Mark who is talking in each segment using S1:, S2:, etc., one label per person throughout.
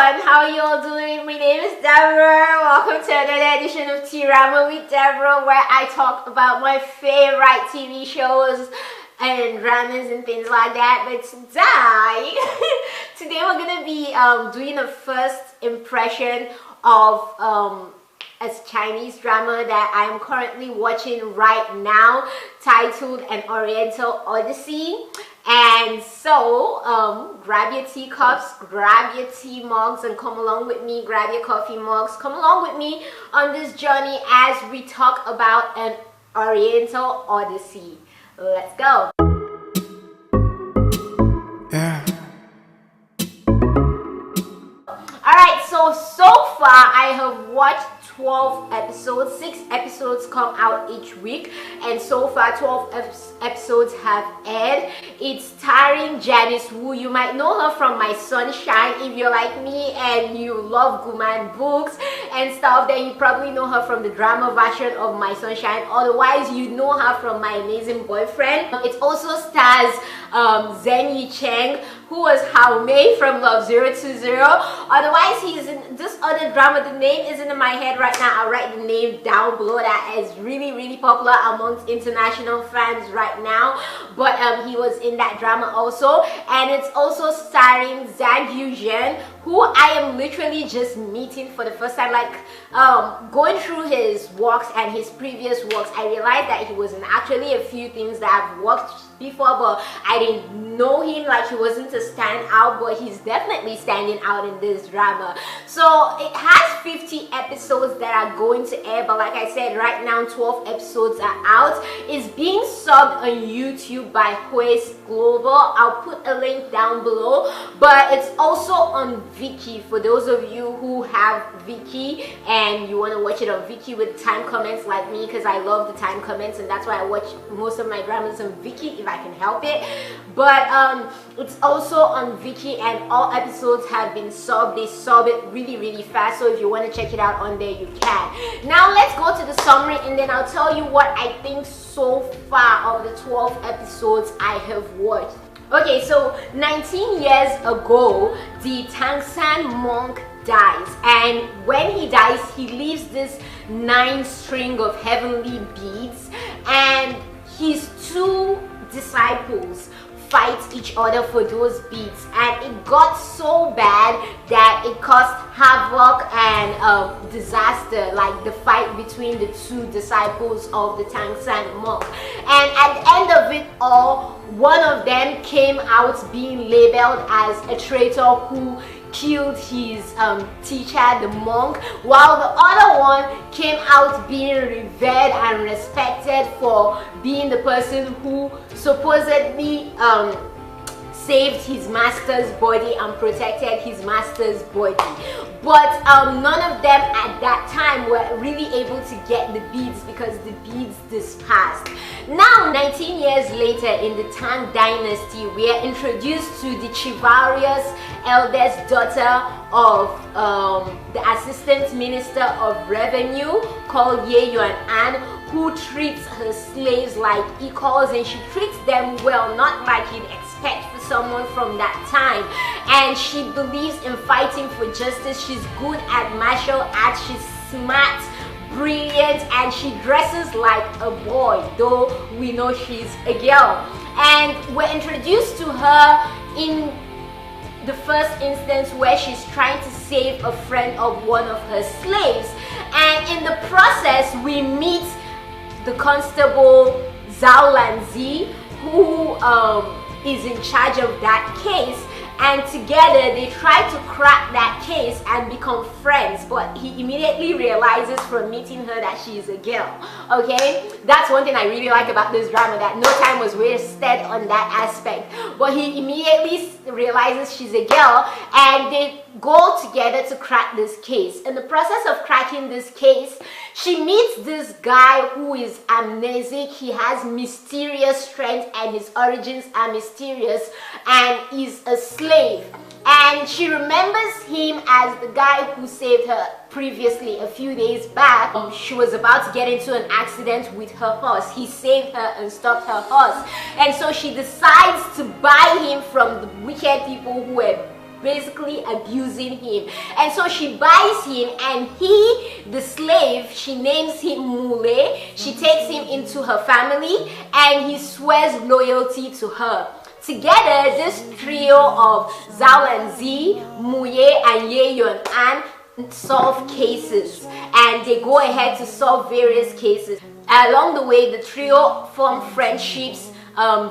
S1: everyone, how are you all doing? My name is Deborah. Welcome to another edition of T-Rama with Deborah, where I talk about my favorite TV shows and dramas and things like that. But today we're gonna be doing a first impression of a Chinese drama that I'm currently watching right now, titled An Oriental Odyssey. And so grab your teacups, grab your tea mugs, and come along with me. Grab your coffee mugs, come along with me on this journey as we talk about An Oriental Odyssey. Let's go.
S2: Yeah.
S1: Alright, so far I have watched 12 episodes. 6 episodes come out each week, and so far 12 episodes have aired. It's starring Janice, who you might know her from My Sunshine. If you're like me and you love Guman books and stuff, then you probably know her from the drama version of My Sunshine. Otherwise, you know her from My Amazing Boyfriend. It also stars Zhen Ye Cheng, who was How Mei from Love 020. Otherwise, he's in this other drama. The name isn't in my head right now. I'll write the name down below. That is really popular amongst international fans right now. But he was in that drama also. And it's also starring Zhen Ye Cheng, who I am literally just meeting for the first time. Like going through his works and his previous works, I realized that he was in actually a few things that I've watched before, but I didn't know him. Like, he wasn't a standout, but he's definitely standing out in this drama. So it has 50 episodes that are going to air, but like I said, right now 12 episodes are out. It's being subbed on YouTube by Hues Global. I'll put a link down below, but it's also on Viki for those of you who have Viki and you want to watch it on Viki with time comments like me, because I love the time comments, and that's why I watch most of my dramas on Viki if I can help it. But it's also on Viki, and all episodes have been subbed. They sub it really fast, so if you want to check it out on there, you can. Now let's go to the summary, and then I'll tell you what I think so far of the 12 episodes I have watched. Okay, so 19 years ago, the Tangsan monk dies, and when he dies, he leaves this 9 string of heavenly beads, and his 2 disciples fight each other for those beads, and it got so bad that it caused havoc and disaster, like the fight between the 2 disciples of the Tangsan monk. And at the end of it all, one of them came out being labeled as a traitor who killed his teacher, the monk, while the other one came out being revered and respected for being the person who supposedly saved his master's body and protected his master's body. But none of them at that time were really able to get the beads because the beads dispersed. Now, 19 years later, in the Tang dynasty, we are introduced to the chivalrous eldest daughter of the assistant minister of revenue called Ye Yuan, who treats her slaves like equals, and she treats them well, not like you'd expect for someone from that time. And she believes in fighting for justice. She's good at martial arts, she's smart, brilliant, and she dresses like a boy, though we know she's a girl. And we're introduced to her in the first instance where she's trying to save a friend of one of her slaves, and in the process we meet the constable Zhao Lanzi, who is in charge of that case, and together they try to crack that case and become friends. But he immediately realizes from meeting her that she is a girl. Okay, that's one thing I really like about this drama, that no time was wasted on that aspect. But he immediately realizes she's a girl, and they go together to crack this case. In the process of cracking this case, she meets this guy who is amnesic. He has mysterious strength, and his origins are mysterious, and is a slave. And she remembers him as the guy who saved her previously a few days back. She was about to get into an accident with her horse. He saved her and stopped her horse, and so she decides to buy him from the wicked people who were basically abusing him. And so she buys him, and he, the slave, she names him Mule. She takes him into her family, and he swears loyalty to her. Together, this trio of Zhao and Zi, Muye and Ye Yun An solve cases, and they go ahead to solve various cases. Along the way, the trio form friendships,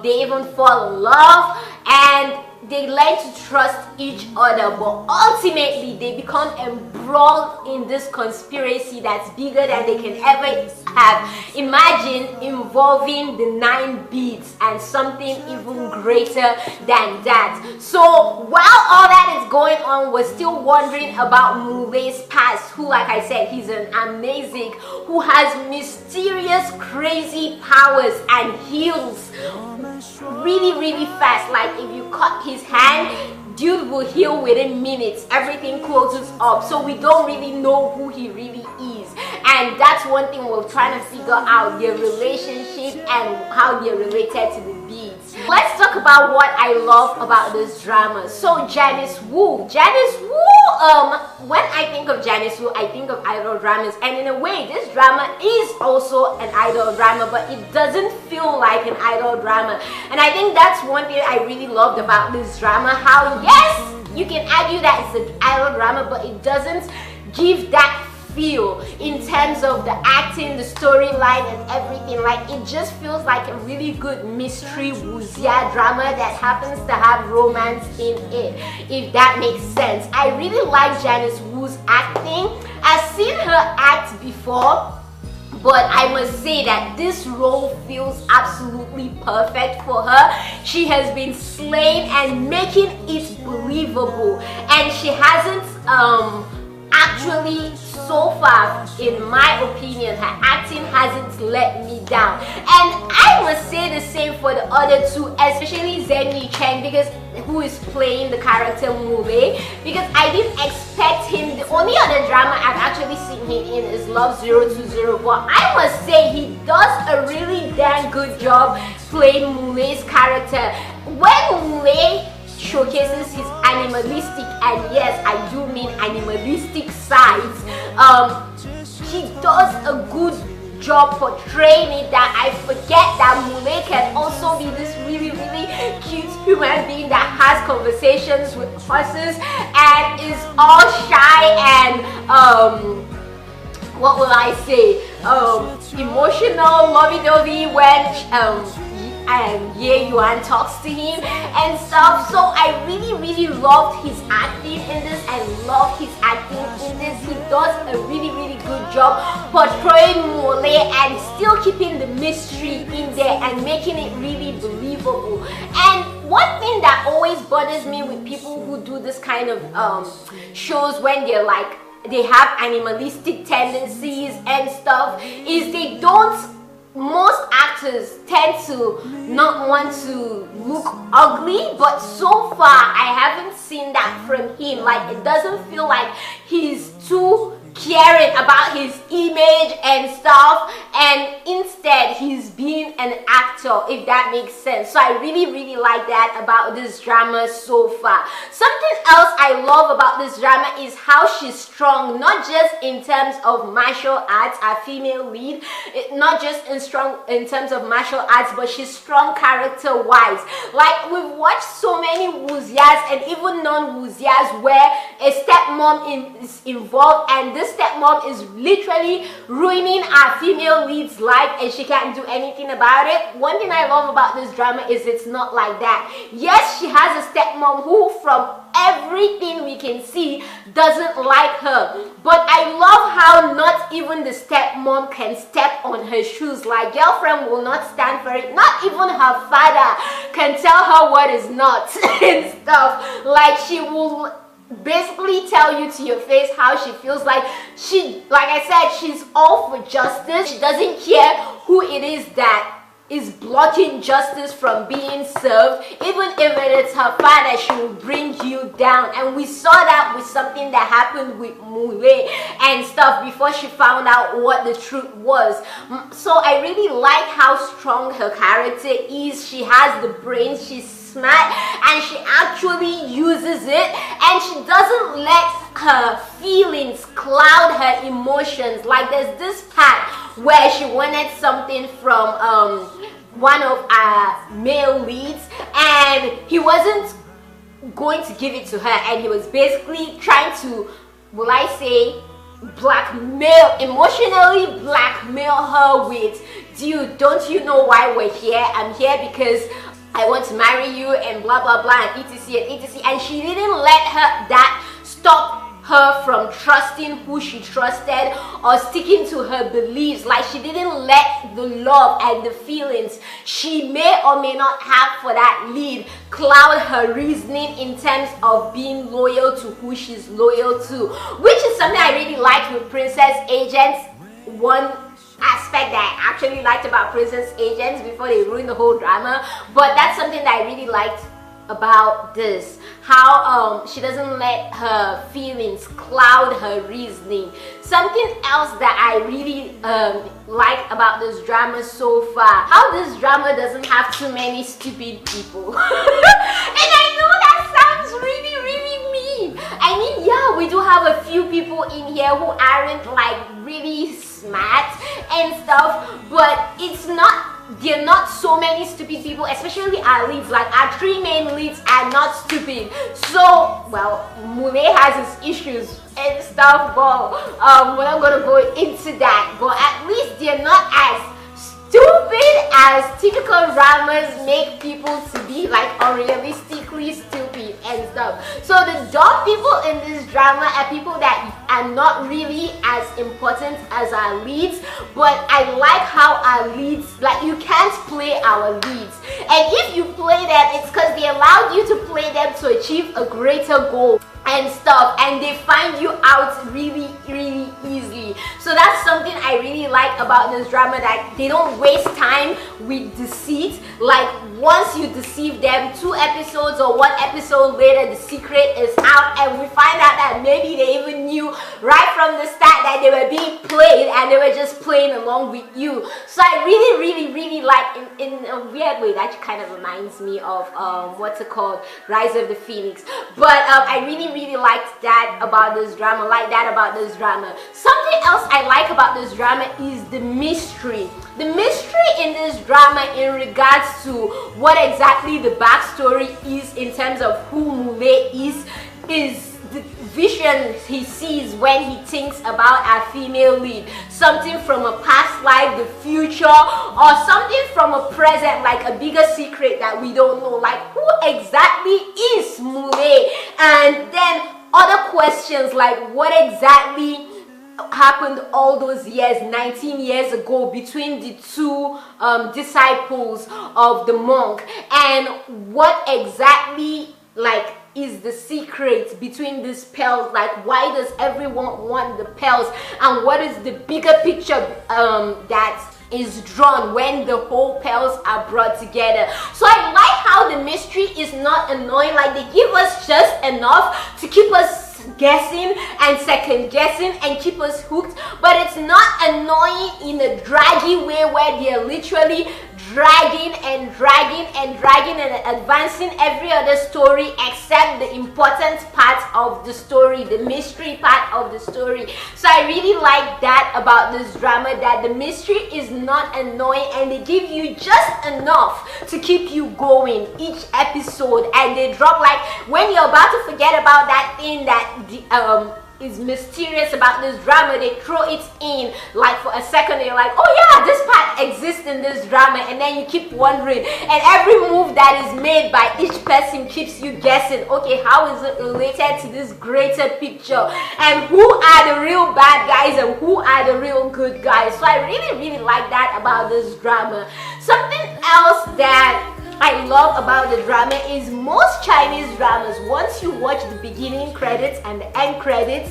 S1: they even fall in love, and they learn to trust each other, but ultimately they become embroiled in this conspiracy that's bigger than they can ever have. Imagine involving the 9 beads and something even greater than that. So while all that is going on, we're still wondering about Mule's past, who, like I said, he's an amazing, who has mysterious, crazy powers and heals really fast. Like if you cut his hand, dude will heal within minutes. Everything closes up, so we don't really know who he really is. And that's one thing we're trying to figure out, their relationship and how they're related to the beads. Let's talk about what I love about this drama. So Janice Wu, when I think of Janice Wu, I think of idol dramas, and in a way this drama is also an idol drama, but it doesn't feel like an idol drama. And I think that's one thing I really loved about this drama, how yes, you can argue that it's an idol drama, but it doesn't give that feel in terms of the acting, the storyline and everything. Like it just feels like a really good mystery wuxia drama that happens to have romance in it, if that makes sense. I really like Janice Wu's acting. I've seen her act before, but I must say that this role feels absolutely perfect for her. She has been slaying and making it believable, and she hasn't actually, so far, in my opinion, her acting hasn't let me down. And I must say the same for the other two, especially Zhen Ye Cheng, because who is playing the character Mule, because I didn't expect him. The only other drama I've actually seen him in is Love 020, but I must say he does a really damn good job playing Mule's character. When Mule showcases his animalistic, and yes, I do mean animalistic sides, he does a good job portraying it, that I forget that Mule can also be this really cute human being that has conversations with horses and is all shy and what will I say, emotional, lovey-dovey when and Ye Yuan talks to him and stuff. So I really loved his acting in this, and love his acting in this. He does a really good job portraying Mule and still keeping the mystery in there and making it really believable. And one thing that always bothers me with people who do this kind of shows, when they're like, they have animalistic tendencies and stuff, is they don't, most actors tend to not want to look ugly, but so far I haven't seen that from him. Like it doesn't feel like he's too caring about his image and stuff, and instead he's being an actor, if that makes sense. So I really like that about this drama so far. Something else I love about this drama is how she's strong, not just in terms of martial arts, our female lead, not just in terms of martial arts, but she's strong character wise. Like we've watched so many wuxias and even non-wuxias where a stepmom is involved, and this stepmom is literally ruining our female lead's life and she can't do anything about it. One thing I love about this drama is it's not like that. Yes, she has a stepmom who, from everything we can see, doesn't like her, but I love how not even the stepmom can step on her shoes. Like girlfriend will not stand for it. Not even her father can tell her what is not and stuff. Like she will basically tell you to your face how she feels. Like I said, she's all for justice. She doesn't care who it is that is blocking justice from being served. Even if it is her father, she will bring you down. And we saw that with something that happened with Mule and stuff before she found out what the truth was. So I really like how strong her character is. She has the brains, she's smart, and she actually uses it, and she doesn't let her feelings cloud her emotions. Like there's this part where she wanted something from one of our male leads, and he wasn't going to give it to her, and he was basically trying to, will I say, emotionally blackmail her with, dude, don't you know why we're here? I'm here because I want to marry you and blah blah blah and etc and etc. And she didn't let that stop her from trusting who she trusted or sticking to her beliefs. Like she didn't let the love and the feelings she may or may not have for that lead cloud her reasoning in terms of being loyal to who she's loyal to, which is something I really liked with Princess Agents. One aspect that I actually liked about Princess Agents before they ruined the whole drama, but that's something that I really liked about this, how she doesn't let her feelings cloud her reasoning. Something else that I really like about this drama so far, how this drama doesn't have too many stupid people. And I know that sounds really mean. I mean, yeah, we do have a few people in here who aren't like really smart and stuff, but they're not so many stupid people, especially our leads. Like our 3 main leads are not stupid. So, well, Mule has his issues and stuff, but we're not gonna go into that. But at least they're not as stupid as typical dramas make people to be, like unrealistically stupid and stuff. So the dumb people in this drama are people that are not really as important as our leads, but I like how our leads, like you can't play our leads, and if you play them, it's because they allowed you to play them to achieve a greater goal and stuff, and they find you out really easily. So that's something I really like about this drama, that they don't waste time with deceit. Like once you deceive them, 2 episodes or 1 episode later, the secret is out, and we find out that maybe they even knew right from the start that they were being played and they were just playing along with you. So I really like, in a weird way, that kind of reminds me of what's it called, Rise of the Phoenix. But I really liked that about this drama, Something else I like about this drama is the mystery. The mystery in this drama in regards to what exactly the backstory is in terms of who Mule is the vision he sees when he thinks about our female lead. Something from a past life, the future, or something from a present, like a bigger secret that we don't know. Like, who exactly is Mule? And then other questions like, what exactly happened all those years, 19 years ago, between the 2 disciples of the monk, and what exactly like is the secret between these pearls? Like, why does everyone want the pearls, and what is the bigger picture that is drawn when the whole pearls are brought together? So I like how the mystery is not annoying. Like they give us just enough to keep us guessing and second guessing and keep us hooked, but it's not annoying in a draggy way where they're literally dragging and advancing every other story except the important part of the story, the mystery part of the story. So I really like that about this drama, that the mystery is not annoying and they give you just enough to keep you going each episode, and they drop, like when you're about to forget about that thing that is mysterious about this drama, they throw it in like for a second, you're like, oh yeah, this part exists in this drama, and then you keep wondering, and every move that is made by each person keeps you guessing, okay, how is it related to this greater picture, and who are the real bad guys and who are the real good guys. So I really like that about this drama. Something else that I love about the drama is most Chinese dramas, once you watch the beginning credits and the end credits,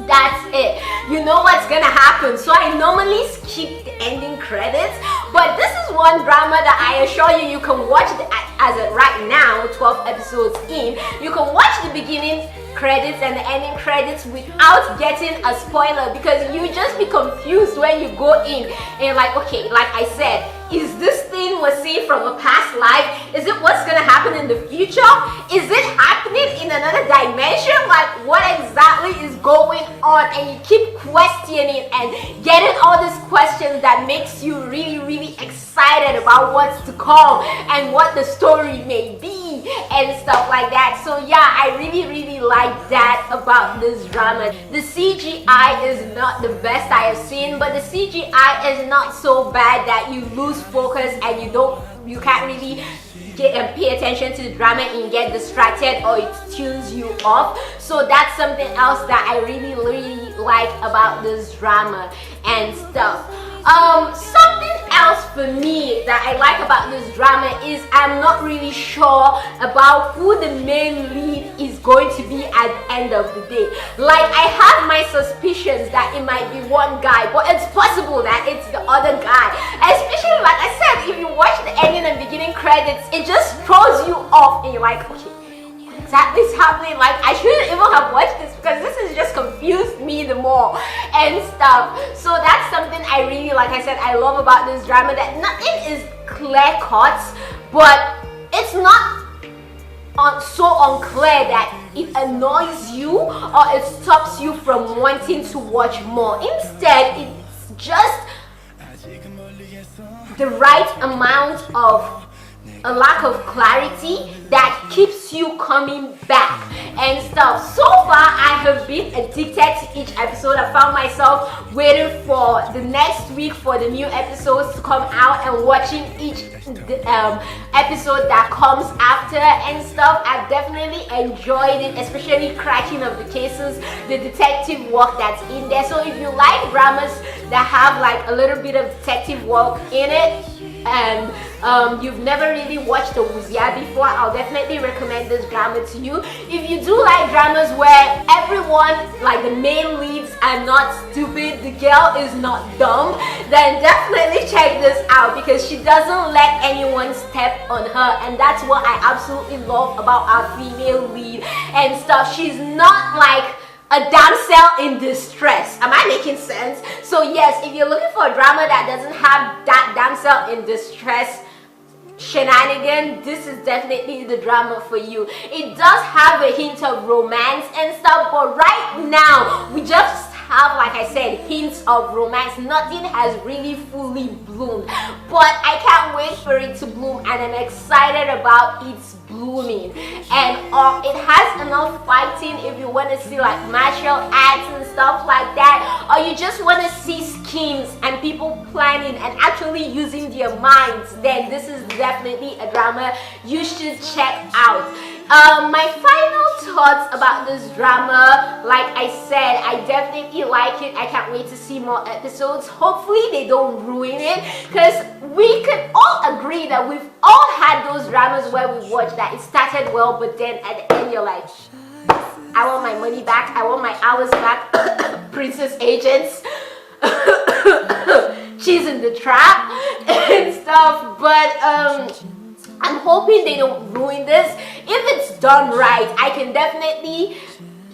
S1: that's it. You know what's gonna happen. So I normally skip the ending credits, but this is one drama that I assure you can watch as of right now, 12 episodes in, you can watch the beginning credits and the ending credits without getting a spoiler, because you just be confused when you go in and like, okay, like I said, is this thing was seen from a past life? Is it what's gonna happen in the future? Is it happening in another dimension? Like, what exactly is going on? And you keep questioning and getting all these questions that makes you really excited about what's to come and what the story may be and stuff like that. So yeah, I really like that about this drama. The CGI is not the best I have seen, but the CGI is not so bad that you lose focus and you can't really pay attention to the drama and you get distracted or it tunes you off. So that's something else that I really like about this drama and stuff. Something else for me that I like about this drama is I'm not really sure about who the main lead is going to be at the end of the day. Like, I have my suspicions that it might be one guy, but it's possible that it's the other guy. Especially, like I said, if you watch the ending and beginning credits, it just throws you off and you're like, okay, exactly is happening. Like, I shouldn't even have watched this because this has just confused me the more and stuff. So that's something I really, like I said, I love about this drama, that nothing is clear cut, but it's not so unclear that it annoys you or it stops you from wanting to watch more. Instead, it's just the right amount of a lack of clarity that keeps you coming back and stuff. So far, I have been addicted to each episode. I found myself waiting for the next week for the new episodes to come out and watching each episode that comes after and stuff. I've definitely enjoyed it, especially cracking of the cases, the detective work that's in there. So if you like dramas that have like a little bit of detective work in it, and you've never really watched the Wuxia before, I'll definitely recommend this drama to you. If you do like dramas where everyone, like the main leads, are not stupid, the girl is not dumb, then definitely check this out because she doesn't let anyone step on her, and that's what I absolutely love about our female lead and stuff. She's not like a damsel in distress. Am I making sense? So yes, if you're looking for a drama that doesn't have that damsel in distress shenanigan, this is definitely the drama for you. It does have a hint of romance and stuff, but right now we just have, like I said, hints of romance. Nothing has really fully bloomed, but I can't wait for it to bloom, and I'm excited about its blooming. And it has enough fighting if you want to see like martial arts and stuff like that, or you just want to see schemes and people planning and actually using their minds, then this is definitely a drama you should check out. My final thoughts about this drama, like I said, I definitely like it. I can't wait to see more episodes. Hopefully they don't ruin it, because we could all agree that we've all had those dramas where we watch that it started well, but then at the end you're like, I want my money back, I want my hours back. Princess Agents, Cheese in the Trap and stuff. But I'm hoping they don't ruin this. If it's done right, I can definitely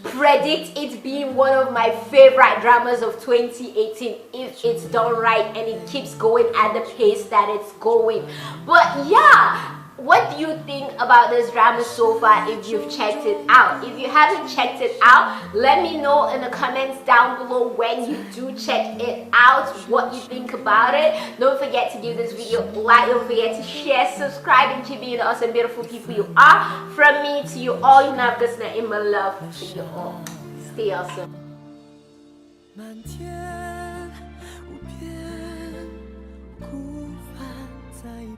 S1: predict it being one of my favorite dramas of 2018 if it's done right and it keeps going at the pace that it's going. But yeah, what do you think about this drama so far if you've checked it out? If you haven't checked it out, let me know in the comments down below when you do check it out, what you think about it. Don't forget to give this video a like, don't forget to share, subscribe, and keep being the awesome, beautiful people you are. From me to you all, you know, in my love for you all. Stay awesome.